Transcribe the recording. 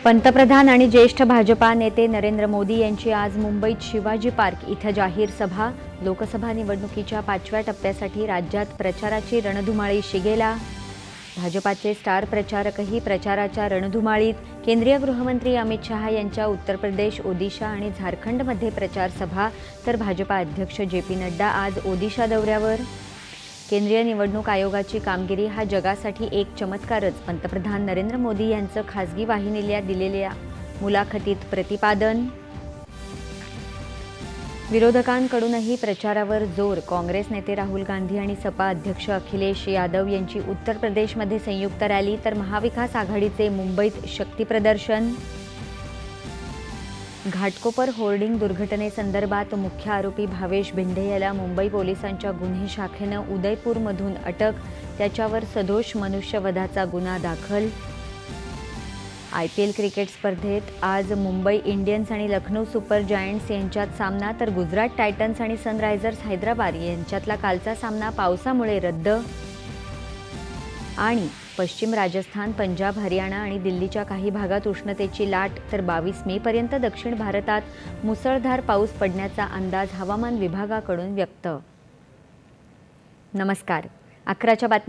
पंतप्रधान आणि ज्येष्ठ भाजपा नेते नरेंद्र मोदी यांची आज मुंबईत शिवाजी पार्क इथं जाहीर सभा। लोकसभा निवडणुकीच्या 5व्या टप्प्यासाठी राज्यात प्रचाराची रणधुमाळी शिगेला। भाजपाचे स्टार प्रचारकही प्रचाराच्या रणधुमाळीत। केंद्रीय गृहमंत्री अमित शहा यांच्या उत्तर प्रदेश, ओदिशा आणि झारखंडमध्ये प्रचार सभा, तर भाजपा अध्यक्ष जे.पी. नड्डा आज ओदिशा दौऱ्यावर। केंद्रीय निवडणूक आयोगाची कामगिरी हा जगासाठी एक चमत्कारच, पंतप्रधान नरेंद्र मोदी यांचं खासगी वाहिनीला दिलेल्या मुलाखतीत प्रतिपादन। विरोधकांकडूनही प्रचारावर जोर। काँग्रेस नेते राहुल गांधी आणि सपा अध्यक्ष अखिलेश यादव यांची उत्तर प्रदेशमध्ये संयुक्त रॅली, तर महाविकास आघाडीचे मुंबईत शक्ती प्रदर्शन। घाटकोपर होर्डिंग दुर्घटनेसंदर्भात मुख्य आरोपी भावेश भिंडे याला मुंबई पोलिसांच्या गुन्हे शाखेनं उदयपूरमधून अटक, त्याच्यावर सदोष मनुष्यवधाचा गुन्हा दाखल। IPL क्रिकेट स्पर्धेत आज मुंबई इंडियन्स आणि लखनौ सुपर जायंट्स यांच्यात सामना, तर गुजरात टायटन्स आणि सनरायझर्स हैदराबाद यांच्यातला कालचा सामना पावसामुळे रद्द। आणि पश्चिम राजस्थान, पंजाब, हरियाणा आणि दिल्लीच्या काही भागात उष्णतेची लाट, तर 22 मे पर्यंत दक्षिण भारतात मुसळधार पाऊस पडण्याचा अंदाज हवामान विभागाकडून व्यक्त। नमस्कार, 11च्या बातम्या